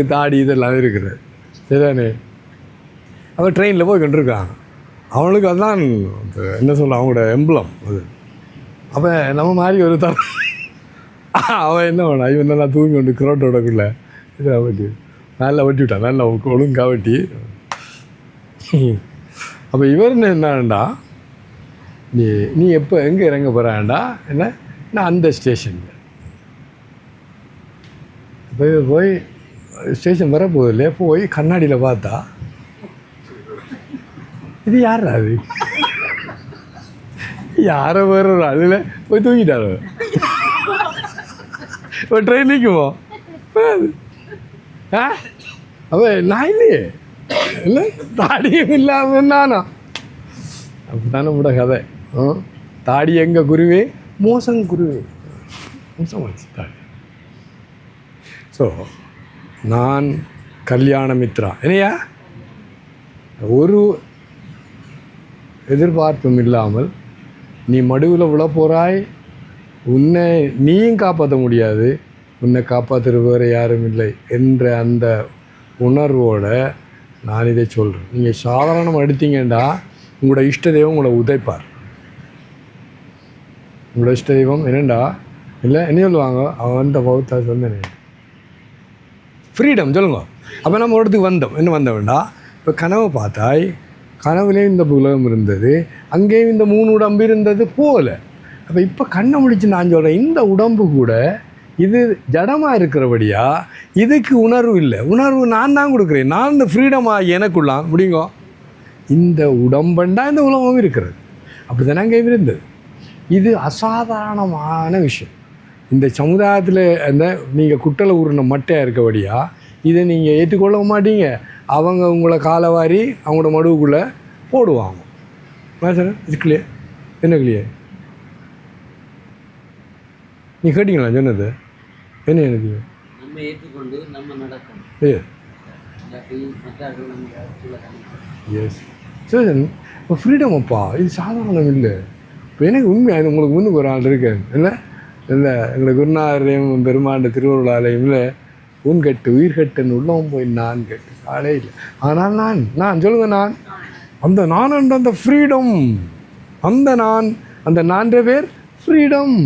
தாடி இதெல்லாம் இருக்குது சரிதானே. அவன் ட்ரெயினில் போய் கொண்டிருக்கான், அவனுக்கு அதுதான் என்ன சொல்ல அவங்களோட எம்பளம் அது. அப்போ நம்ம மாதிரி ஒரு அவன் என்ன பண்ணான், இவன் நல்லா தூங்கி கொண்டு கிரோட்டோடக்குள்ள இதை வட்டி நல்லா வட்டி விட்டான், நல்லா ஒழுங்கா வட்டி. அப்போ இவர் என்னண்டா, நீ எப்போ எங்கே இறங்க போகிறான்டா என்ன, நான் அந்த ஸ்டேஷனில் போய் ஸ்டேஷன் வரப்போகுது இல்லையா, போய் கண்ணாடியில் பார்த்தா இது யாரா அது, யாரை வேறு அதில் போய் தூங்கிட்டாரு. இப்போ ட்ரெயின் நிற்குமோ அப்போ நான் இல்லையே இல்லை தாடியும் இல்லாமல் நானா, அப்படி தானே கூட கதை. தாடி எங்க குருவே, மோசம் குருவே, மோசமாச்சு தாடி. ஸோ நான் கல்யாண மித்ரா என்னையா, ஒரு எதிர்பார்ப்பும் இல்லாமல் நீ மடுவில் விழ போகிறாய், உன்னை நீயும் காப்பாற்ற முடியாது, உன்னை காப்பாற்றுற வேறு யாரும் இல்லை என்ற அந்த உணர்வோட நான் இதை சொல்கிறேன். நீங்கள் சாதாரணமாக எடுத்தீங்கன்னா உங்களோட இஷ்ட தெய்வம் உங்களை உதைப்பார். உங்களோட இஷ்ட தெய்வம் என்னண்டா இல்லை என்ன சொல்லுவாங்க, அவன் வந்த பௌத்தா சொன்னேன் ஃப்ரீடம் சொல்லுங்க. அப்போ நம்ம ஒரு இடத்துக்கு வந்தோம், என்ன வந்தோம்டா, இப்போ கனவை பார்த்தாய், கனவுலேயும் இந்த உலகம் இருந்தது, அங்கேயும் இந்த 3 உடம்பு இருந்தது போல. அப்போ இப்போ கண்ணை முடிச்சு நான் சொல்கிறேன், இந்த உடம்பு கூட இது ஜடமாக இருக்கிறபடியா இதுக்கு உணர்வு இல்லை, உணர்வு நான் தான் கொடுக்குறேன், நான் இந்த ஃப்ரீடமாக எனக்குள்ளான் முடியுங்க. இந்த உடம்பண்டா இந்த உலகம் இருக்கிறது, அப்படி தானே அங்கே இருந்தது. இது அசாதாரணமான விஷயம். இந்த சமுதாயத்தில் அந்த நீங்கள் குட்டலை ஊறின மட்டையாக இருக்கபடியா இதை நீங்கள் ஏற்றுக்கொள்ள மாட்டீங்க. அவங்க உங்களை காலவாரி அவங்களோட மடுவுக்குள்ளே போடுவாங்க. சார் இது கிளியர், என்ன கிளியர், நீ கேட்டீங்களா சொன்னது என்ன எனக்கு எஸ் சரி. இப்போ ஃப்ரீடம் அப்பா இது சாதாரணம் இல்லை. இப்போ எனக்கு உண்மையாக உங்களுக்கு முன்னுக்கு ஒரு ஆள் இருக்கேன் இல்லை இல்லை, எங்களுக்கு குருநாதரையும் பெருமாண்ட திருவருளாலையும் இல்லை, உன் கட்டு உயிர் கட்டுன்னு உள்ளவும் போய் நான் கட்டு ஆளே இல்லை. ஆனால் நான் சொல்லுங்கள், நான் அந்த நான் என்ற அந்த ஃப்ரீடம், அந்த நான்ற பேர் ஃப்ரீடம்.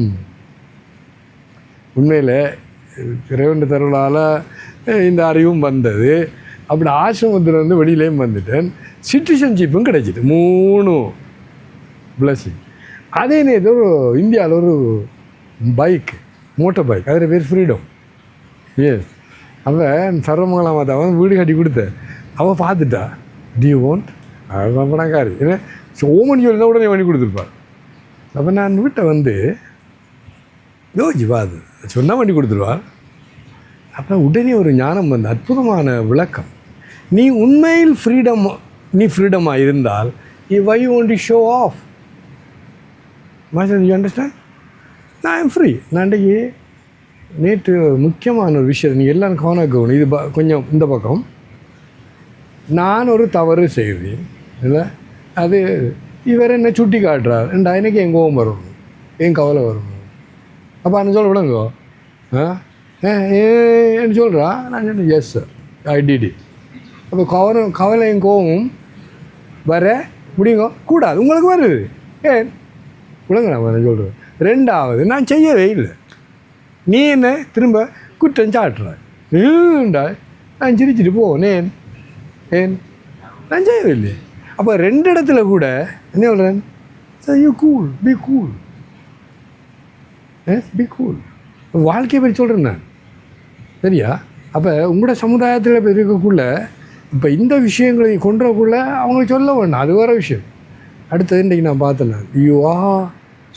உண்மையில் இறைவன் தருளால் இந்த அறிவும் வந்தது. அப்படி ஆசிரமத்தில் வெளியிலேயும் வந்துட்டேன், சிட்டிசன்ஷிப்பும் கிடைச்சிது, 3 பிளஸிங். அதே நேரத்தில் ஒரு இந்தியாவில் ஒரு பைக், மோட்டர் பைக், அதில் பேர் ஃப்ரீடம். எஸ், அவன் சர்வமங்கலம் அவன் வீடு கட்டி கொடுத்தேன். அவள் பார்த்துட்டா, டியூ ஓன்ட் அவன் பணக்காரி ஏன்னா ஓமனி சொல்லி உடனே பண்ணி கொடுத்துருப்பாள். அப்போ நான் வீட்டை வந்து யோசிப்பா, அது சொன்னால் பண்ணி கொடுத்துருவாள். அப்போ உடனே ஒரு ஞானம் வந்து அற்புதமான விளக்கம். நீ உண்மையில் ஃப்ரீடமாக இருந்தால் why only show off you understand. நான் ஐம் ஃப்ரீ. நான் இன்றைக்கி நேற்று முக்கியமான ஒரு விஷயம் நீங்கள் எல்லாம் கவனிக்கணும். இது கொஞ்சம் இந்த பக்கம் நான் ஒரு தவறு செய்கிறேன் இல்லை, அது இவர் என்ன சுட்டி காட்டுறார் என்றா எனக்கு என் கோபம் வரணும், என் கவலை வரணும். அப்போ என்ன சொல்ல விடுங்கோ என்ன சொல்கிறா, நான் சொன்னேன் yes sir I did it. அப்போ கவலையும் கோபமும் வர முடியுங்க கூடாது, உங்களுக்கு வருது ஏன் விடுங்க. நான் என்ன சொல்கிறேன், 2வது நான் செய்யவே இல்லை, நீ என்ன திரும்ப குற்றம் சாட்டுற இல்லைண்டா, நான் சிரிச்சிட்டு போனேன் ஏன் நான் செய்யவே இல்லை. அப்போ 2 இடத்துல கூட என்ன சொல்கிறேன், you cool be cool, be cool. வாழ்க்கையை பற்றி சொல்கிறேன் நான், சரியா. அப்போ உங்களோட சமுதாயத்தில் இப்போ இருக்கக்குள்ள இப்போ இந்த விஷயங்களை கொண்டுறக்குள்ள அவங்களுக்கு சொல்ல வேண்டாம், அது வேறு விஷயம். அடுத்தது இன்றைக்கி நான் பார்த்தேன், யூ ஆர்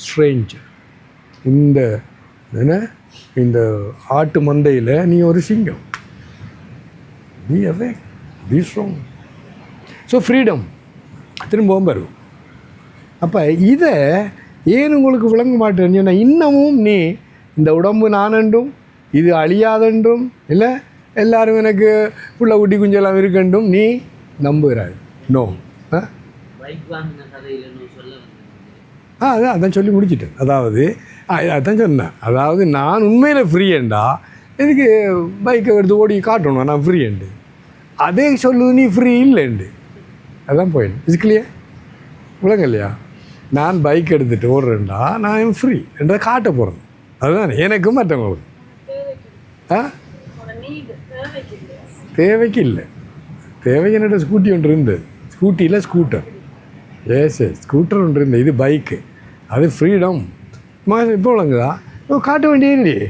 ஸ்ட்ரேஞ்சர். இந்த ஆட்டு மந்தையில் நீ ஒரு சிங்கம், B awake, be strong. So freedom திரும்பவும் வரும். அப்போ இதை ஏன் உங்களுக்கு விளங்க மாட்டேன்னு சொன்னால், இன்னமும் நீ இந்த உடம்பு நானென்றும் இது அழியாதென்றும் இல்லை எல்லோரும் எனக்கு புள்ள குட்டி குஞ்செல்லாம் இருக்கண்டும் நீ நம்புகிறாய். நோ அதான் சொல்லி முடிச்சிட்டேன். அதான் சொன்னேன், அதாவது நான் உண்மையில் ஃப்ரீயண்டா இதுக்கு பைக்கை எடுத்து ஓடி காட்டணும் நான் ஃப்ரீண்டு, அதே சொல்லுது நீ ஃப்ரீ இல்லைண்டு. அதான் போயிடும். இதுக்குலையே விளங்க இல்லையா? நான் பைக் எடுத்துகிட்டு ஓடுறேன்டா நான் ஃப்ரீ என்றதை காட்ட போகிறேன். அதுதான் எனக்கும் மற்றவங்களுக்கு. தேவைக்கு இல்லை. தேவைக்கு என்னோட ஸ்கூட்டி ஒன்று இருந்தது. ஸ்கூட்டியில் ஸ்கூட்டர், ஸ்கூட்டர் ஒன்று இருந்தது. இது பைக்கு, அது ஃப்ரீடம். இப்போ விளங்குதா? காட்ட வேண்டியது இல்லையே.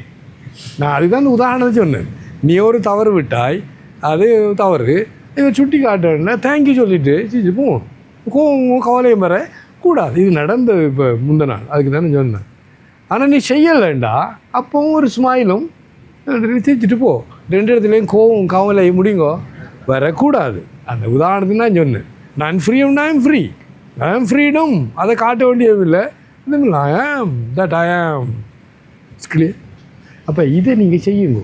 நான் அதுதான் உதாரணம் சொன்னேன். நீ ஒரு தவறு விட்டாய், அது தவறு, இவன் சுட்டி காட்டுறேன்னா தேங்க்யூ சொல்லிவிட்டு சிச்சு போகணும். கோவம் கவலையும் வர கூடாது. இது நடந்தது இப்போ முந்தின நாள், அதுக்கு தானே சொன்னேன். ஆனால் நீ செய்யலைண்டா அப்போவும் ஒரு ஸ்மைலும் சிரிச்சுட்டு போ. ரெண்டு இடத்துலையும் கோவம் கவலை முடிங்கோ வரக்கூடாது. அந்த உதாரணத்துக்கு நான் சொன்னேன். நான் ஃப்ரீடம், நான் ஃப்ரீ, நான் ஃப்ரீடம், அதை காட்ட வேண்டியதில்லை. ஐ ஆம் தட் ஐ ஆம். கிளியர்? அப்போ இதை நீங்கள் செய்யுங்க.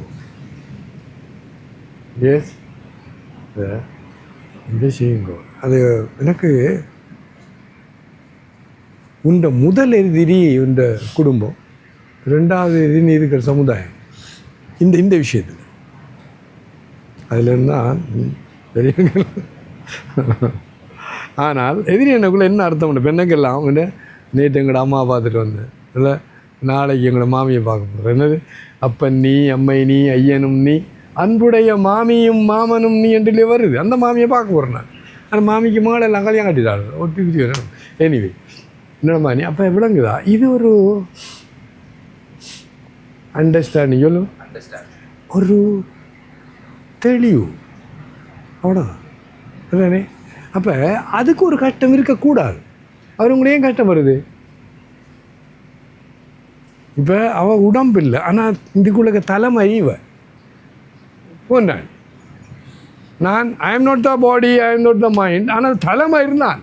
எஸ், இதை செய்யுங்க. அது எனக்கு உண்ட முதல் எதிரி உண்ட குடும்பம், ரெண்டாவது எதிரி இருக்கிற சமுதாயம். இந்த விஷயத்தில் அதில் இருந்தால் பெரியவர்கள். ஆனால் எதிரி எனக்குள்ளே என்ன அர்த்தம் உண்டு? பெண்ணுக்கெல்லாம் அவங்க நேற்று எங்களோட அம்மா பார்த்துட்டு வந்தேன், இல்லை நாளைக்கு எங்களோட மாமியை பார்க்க போகிறேன். என்னது? அப்பன் நீ, அம்மை நீ, ஐயனும் நீ, அன்புடைய மாமியும் மாமனும் நீ என்றிலே வருது. அந்த மாமியை பார்க்க போகிறேன் நான். அந்த மாமிக்கு மகளெல்லாம் கல்யாணம் கட்டிட்டாள். ஒட்டி எனிவே என்னோட மாமி. அப்போ விளங்குதா? இது ஒரு அண்டர்ஸ்டாண்டிங், சொல்லும் ஒரு தெளிவு, அவ்வளோதான். இல்லைனே? அப்போ அதுக்கு ஒரு கஷ்டம் இருக்கக்கூடாது. அவர் உங்களுக்கு ஏன் கஷ்டம் வருது? இப்போ அவள் உடம்பு இல்லை, ஆனால் இதுக்குள்ள தலைமை இவ போன்றான். நான் I am not the body, I am not the mind, ஆனால் தலைமை இருந்தான்.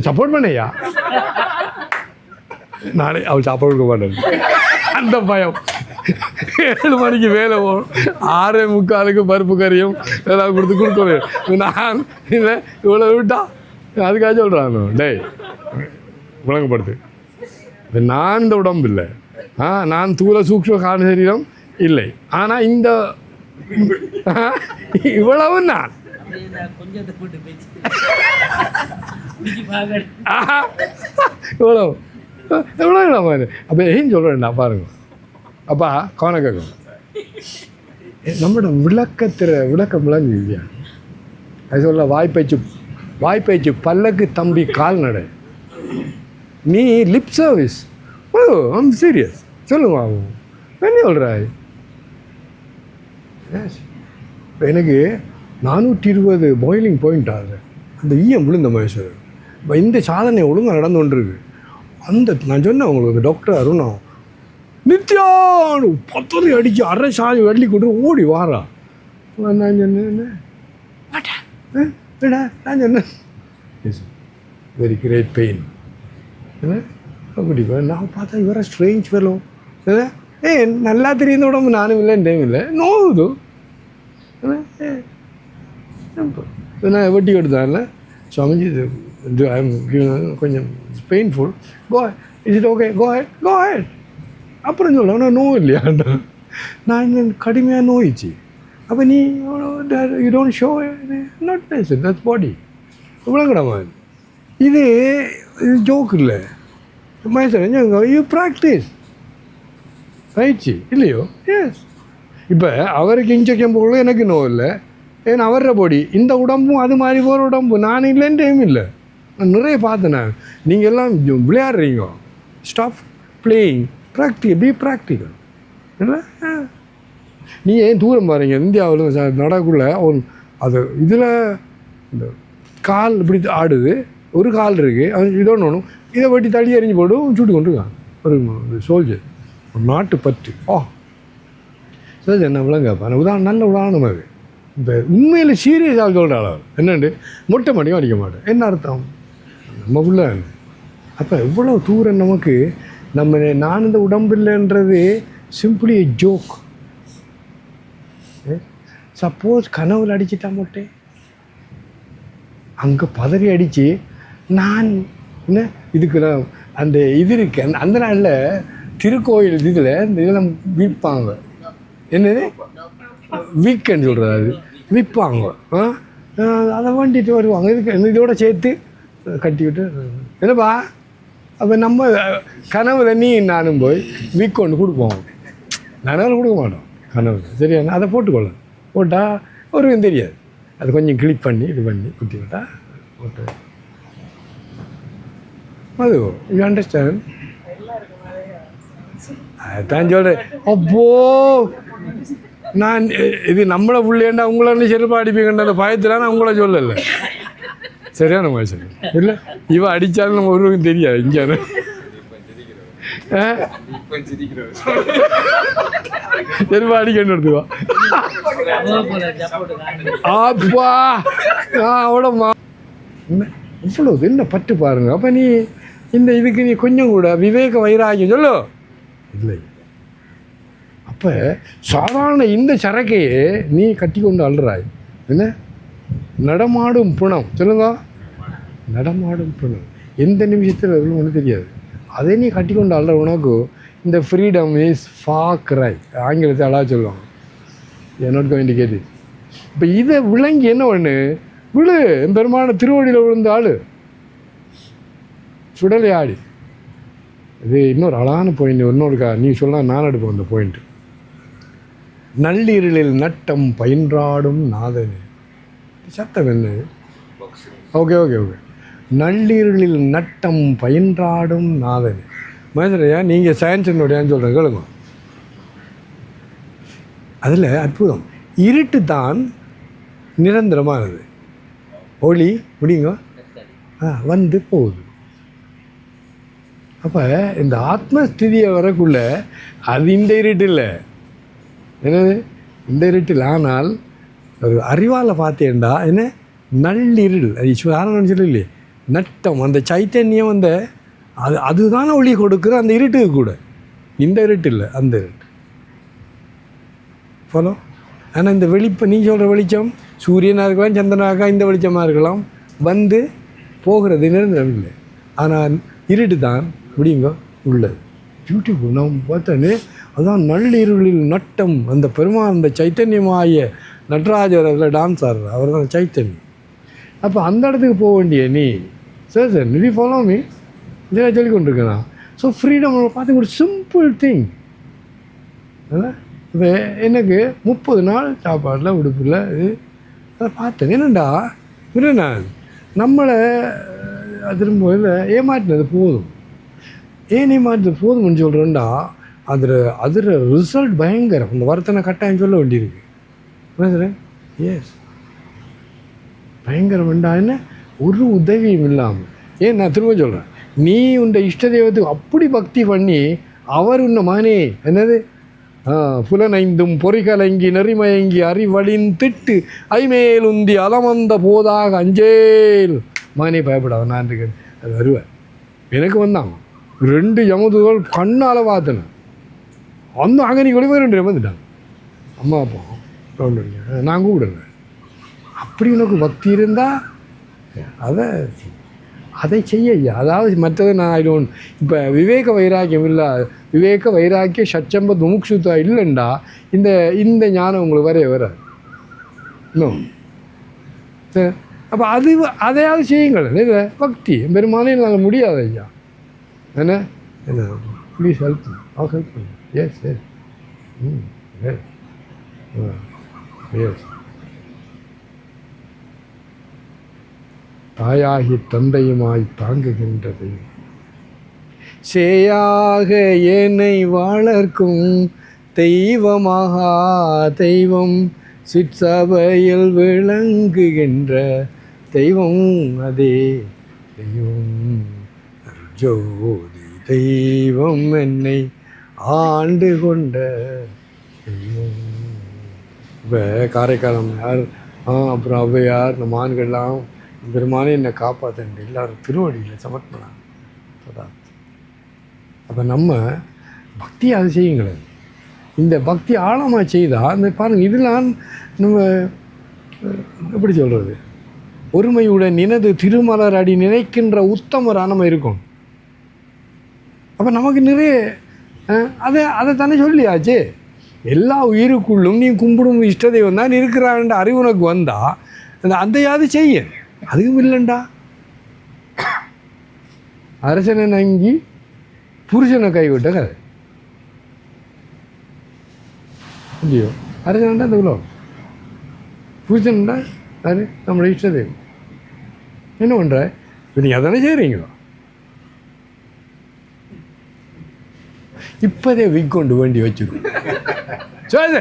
சப்போர்ட் பண்ணையா? நானே அவள் சாப்பாடு கொடுக்க மாட்டேன். அந்த பயம். 7 மணிக்கு வேலை போகணும், 6:45 பருப்பு கறியும் ஏதாவது கொடுக்கணும். நான் இல்லை இவ்வளோ விட்டா அதுக்காக சொல்கிறான். டேய் விளங்கப்படுத்து, நான் இந்த உடம்பு இல்லை, நான் தூர சூக்ஷ்ம காரண சரீரம் இல்லை, ஆனால் இந்த இவ்வளவு நான் இவ்வளோ எவ்வளோ நம்ம அப்போ ஏன் சொல்கிறேன்டா பாருங்க. அப்பா கவனம் கேட்கும். நம்மளோட விளக்கம் விளங்கு இல்லையா? அது சொல்ல வாய்ப்பயிற்சி பல்லக்கு தம்பி கால்நடை. நீ lip service. Oh I'm serious. சொல்லுங்க ஆகும் என்ன சொல்கிறாய்? இப்போ எனக்கு 420 பாயிலிங் பாயிண்ட் ஆகுது. அந்த ஈயம் விழுந்த மனுஷன். இப்போ இந்த சாதனை ஒழுங்காக நடந்து கொண்டிருக்கு. அந்த நான் சொன்னேன் உங்களுக்கு, டாக்டர் அருணா நித்யானு 10 அடித்து அரை சாதி வெள்ளி கொண்டு ஓடி வாரா. நான் சொன்னேன் நான் சொன்னேன் வெரி கிரேட் பெயின். அப்படி நான் பார்த்தா இவர ஸ்ட்ரேஞ்ச் ஃபெலோ. நல்லா தெரியுந்த உடம்பு நானும் இல்லை, டைம் இல்லை, நோவுது. நான் வெட்டி கொடுத்தான்ல சுவாமிஜி, கொஞ்சம் painful, go is it okay, go ahead. அப்புறம் சொல்ல நோவு இல்லையாண்டா. நான் கடுமையாக நோயிச்சு. அப்போ நீ you don't show not passion, that's body. விளங்கடாமா? இது ஜோக் இல்லை. யூ ப்ராக்டிஸ் ஆயிடுச்சு இல்லையோ? எஸ். இப்போ அவருக்கு இன்ஜெக்ஷன் போடல, எனக்கு நோ இல்லை. ஏன்னா அவர பாடி இந்த உடம்பும் அது மாதிரி போகிற உடம்பு. நான் இல்லைன்னு டைம் இல்லை. நான் நிறைய பார்த்தேன். நீங்கள் எல்லாம் விளையாடுறீங்க. Stop playing, be practical. இல்லை நீ ஏன் தூரம் பாருங்க. இந்தியாவில் நடக்குள்ள அது இதில் இந்த கால் இப்படி ஆடுது, ஒரு கால் இருக்குது, அது இதொன்று இதை வெட்டி தள்ளி எறிஞ்சு போட்டு சுட்டு கொண்டுருக்கான் ஒரு சோல்ஜர், ஒரு நாட்டு பற்று. சரி என்ன விளங்கப்பா உதாரணம், நல்ல உதாரணம் அது. இப்போ உண்மையில் சீரியஸாக சொல்கிறாள் அவர் என்னண்டு மொட்டை மடியும் அடிக்க மாட்டேன். என்ன அர்த்தம்? நமக்குள்ள அப்போ எவ்வளோ தூரம் நமக்கு நம்ம நான் இந்த உடம்பு இல்லைன்றது சிம்பிளி எ ஜோக். சப்போஸ் கனவுல அடிச்சிட்டா மொட்டை அங்கே பதறி அடித்து நான் என்ன இதுக்கு அந்த இது இருக்கு. அந்த நாளில் திருக்கோயில் இதில் இந்த இதெல்லாம் விற்பாங்க. என்னது வீக்கெண்ட் சொல்கிறது, அது விற்பாங்க. அதை வண்டிட்டு வருவாங்க. இதுக்கு இதோட சேர்த்து கட்டிவிட்டு என்னப்பா. அப்போ நம்ம கனவுல நீ நானும் போய் வீக் ஒன்று கொடுப்போம். நனவில் கொடுக்க மாட்டோம் கனவுல. சரியா? அதை போட்டுக்கொள்ளலாம். போட்டால் ஒரு தெரியாது. அது கொஞ்சம் கிளிக் பண்ணி இது பண்ணி குத்தி விட்டால் போட்டு அது யூ அண்டர்ஸ்டாண்ட். அதான் சொல்கிறேன். அப்போ நான் இது நம்மளை புள்ளையண்டா உங்களை செருப்பா அடிப்பீங்கன்ற அந்த பயத்தில் நான் உங்களை சொல்லலை. சரியான மனுஷன் இல்லை. இவன் அடித்தாலும் நம்ம ஒருவருக்கும் தெரியாது. இங்கே செருப்பா அடிக்கணும் எடுத்துவா. அப்பா அவ்வளோமா இவ்வளவு என்ன பட்டு பாருங்க. அப்போ நீ இந்த இதுக்கு நீ கொஞ்சம் கூட விவேக வைராகியம் சொல்லு இல்லை. அப்போ சாதாரண இந்த சரக்கையே நீ கட்டி கொண்டு அழுறாய். என்ன நடமாடும் பிணம் சொல்லுங்க. நடமாடும் பிணம் எந்த நிமிஷத்தில் ஒன்றும் தெரியாது. அதை நீ கட்டி கொண்டு அழுற உனக்கு இந்த ஃப்ரீடம் இஸ் ஃபார் கிரை. ஆங்கிலத்தை அழகா சொல்லுவாங்க. என்னோட வேண்டிய இப்போ இதை விளங்கி என்ன ஒன்று விழு. பெருமான திருவடியில் விழுந்த ஆள் சுடலை ஆடி. இது இன்னொரு அழகான பாயிண்ட். இன்னொருக்கா நீ சொல்லலாம், நான் எடுப்போம் அந்த பாயிண்ட். நள்ளிருளில் நட்டம் பயின்றாடும் நாதனே. சத்தம் என்ன? Okay okay okay. நள்ளிருளில் நட்டம் பயின்றாடும் நாதனே. மகேந்திரையா நீங்கள் சயின்ஸினுடையான்னு சொல்கிறேன் கேளுங்க. அதில் அற்புதம். இருட்டு தான் நிரந்தரமானது. ஒளி முடியுங்க வந்து போகுது. அப்போ இந்த ஆத்மஸ்திதியை வரக்குள்ள அது இந்த இருட்டு இல்லை. என்னது இந்த இருட்டில். ஆனால் ஒரு அறிவால் பார்த்தேன்டா என்ன நள்ளிருள். அது ஈஸ்வரன் சொல்லலையே நட்டம். அந்த சைத்தன்யம் அந்த அதுதானே ஒளி கொடுக்குற அந்த இருட்டுக்கு கூட. இந்த இருட்டு இல்லை, அந்த இருட்டு. ஃபாலோ. ஆனால் இந்த நீ சொல்கிற வெளிச்சம் சூரியனாக இருக்கலாம், சந்திரனாக இருக்கலாம், இந்த வெளிச்சமாக இருக்கலாம், வந்து போகிறது நிரந்தரம் இல்லை. ஆனால் இருட்டு தான் முடியுங்க உள்ளது. பியூட்டிஃபுல். நாம் பார்த்தோன்னே அதுதான் நள்ளிருளில் நட்டம். அந்த பெருமாள் அந்த சைத்தன்யமாகிய நடராஜர் அதில் டான்ஸ் ஆடுறார். அவர் தான் சைத்தன்யம். அப்போ அந்த இடத்துக்கு போக வேண்டிய நீ சார் நீ ஃபாலோ மீ இதெல்லாம் சொல்லி கொண்டிருக்கேன். ஸோ ஃப்ரீடம் பார்த்து ஒரு சிம்பிள் திங். இப்போ எனக்கு 30 நாள் சாப்பாடில் உடுப்பில் இது அதை பார்த்தேன். என்னண்டா நான் நம்மளை திரும்ப ஏமாற்றினது போதும். ஏன் ஏமாற்றினது போதும்னு சொல்கிறேன்டா அதில் ரிசல்ட் பயங்கரம். அந்த வார்த்தை கட்டாயம் சொல்ல வேண்டியிருக்கு. என்ன சார்? எஸ் பயங்கரம் வேண்டா. என்ன ஒரு உதவியும் இல்லாமல். ஏன் நான் திரும்ப சொல்கிறேன், நீ உன்னை இஷ்ட தெய்வத்துக்கு அப்படி பக்தி பண்ணி அவர் உன்னை மகனே என்னது புலனைந்தும் பொறிகலங்கி நெறிமயங்கி அறிவழின் திட்டு ஐமேல் உந்தி அலமந்த போதாக அஞ்சேல் மகனே பயப்படாத நான் இருக்கேன். அது வருவேன். எனக்கு வந்தாங்க 2 யமதுகள் கண்ணால் பார்த்தேன். அந்த அங்கே நீ கொண்டு போய் 2 வந்துட்டாங்க. அம்மா அப்பா ரவுண்ட் அடிக்க நான் கூப்பிடுங்க. அப்படி உனக்கு பக்தி இருந்தால் அதை செய்ய. அதாவது மற்றது நான் ஐடோன் இப்போ விவேக வைராக்கியம் இல்லை, விவேக வைராக்கிய சச்சம்ப முமுக்ஷுத்தா இல்லைண்டா இந்த ஞானம் உங்களுக்கு வராது இன்னும். சரி, அப்போ அதையாவது செய்யுங்கள். இல்லை பக்தி பெருமானே நாங்கள் முடியாது ஐயா. என்ன ப்ளீஸ் ஹெல்ப் ஹெல்ப் பண்ணு. Yes yes yes. தாயாகி தந்தையுமாய் தாங்குகின்றது சேயாக என்னை வளர்க்கும் தெய்வமாக தெய்வம் சிற்சபையில் விளங்குகின்ற தெய்வம் அதே தெய்வம் ஜோதி தெய்வம் என்னை ஆண்டு கொண்ட தெய்வம். இப்போ காரைக்காலம் யார் அப்புறம் ஔவையார் இந்த மான்கள்லாம் பெருமானே என்னை காப்பாற்ற எல்லாரும் திருவடியில் சமர்ப்பணம். அப்போ நம்ம பக்தி அது செய்யுங்களேன். இந்த பக்தி ஆழமாக செய்தால் அந்த பாருங்கள் இதெல்லாம் நம்ம எப்படி சொல்கிறது, ஒருமையுடன் நினது திருமலர் அடி நினைக்கின்ற உத்தமராக நம்ம இருக்கோம். அப்போ நமக்கு நிறைய அதை தானே சொல்லியாச்சு. எல்லா உயிருக்குள்ளும் நீ கும்பிடும் இஷ்ட தெய்வம் தான் இருக்கிறான்ற அறிவு உனக்கு வந்தால் அதையாவது செய்ய. அதுவும் இல்லைண்டா. அரசனை நங்கி புருஷனை கைவிட்ட கதை இல்லையோ. அரசன்டா அந்த உலகம், புருஷன்டா அது நம்மளோட இஷ்ட தெய்வம். என்ன பண்ணுற இப்போ நீங்கள் அதானே செய்கிறீங்களோ. இப்போதே வீக் கொண்டு வேண்டி வச்சுக்கோ. சரி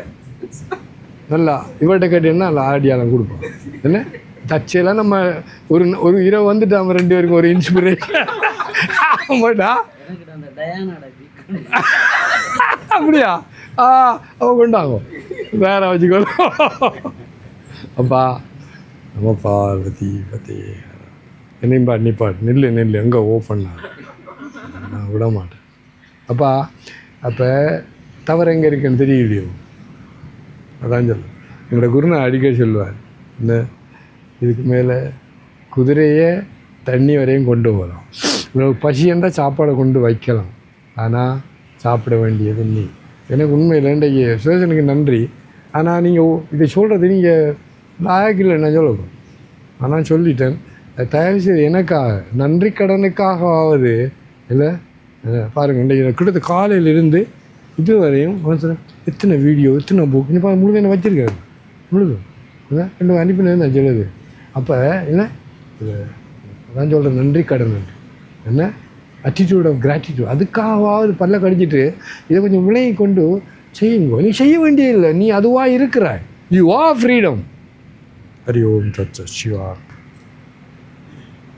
நல்லா இவர்கிட்ட கேட்டீங்கன்னா நல்லா ஆடியாலம் கொடுப்போம். என்ன தச்செல்லாம் நம்ம ஒரு இரவு வந்துட்டு நம்ம 2 பேருக்கும் ஒரு இன்ஸ்பிரேஷன் ஆமாட்டா. அப்படியா? அவ கொண்டாகும் வேற வச்சுக்கோ. அப்பா நம்ம பார்வதி பற்றி என்னையும் நிப்பாட்டு நெல் எங்கே ஓப்பன் நான் விட மாட்டேன். அப்பா அப்போ தவறு எங்கே இருக்குன்னு தெரியலையோ. அதான் சொல்ல எங்களோட குருநாள் அடிக்கடி சொல்லுவார், இந்த இதுக்கு மேலே குதிரையை தண்ணி வரையும் கொண்டு போகலாம், உங்களுக்கு பசியண்டால் சாப்பாடை கொண்டு வைக்கலாம், ஆனால் சாப்பிட வேண்டியது நீ. எனக்கு உண்மையில் இன்றைக்கு சுதேசனுக்கு நன்றி. ஆனால் நீங்கள் இதை சொல்கிறது நீங்கள் லாயக்கில்லை நான் சொல்லணும். ஆனால் சொல்லிட்டேன். தயவுசெய்து எனக்காக நன்றி கடனுக்காகவாவது இல்லை பாருங்கள். இன்றைக்கு கிட்டத்தட்ட காலையிலிருந்து இதுவரையும் எத்தனை வீடியோ எத்தனை புக் நீ முழுக்க என்ன வச்சுருக்காரு முழுதும் 2 அனுப்பினது நான் சொல்லுது. அப்போ என்ன அதான் சொல்கிறேன், நன்றி கடன் என்ன அட்டிடியூட் ஆஃப் கிராட்டிடியூட். அதுக்காகவாவது பல்ல கடிச்சிட்டு இதை கொஞ்சம் விலகி கொண்டு செய்யுங்க. நீ செய்ய வேண்டிய இல்லை, நீ அதுவாக இருக்கிறாய். You are freedom. Hari Om தத் சிவா.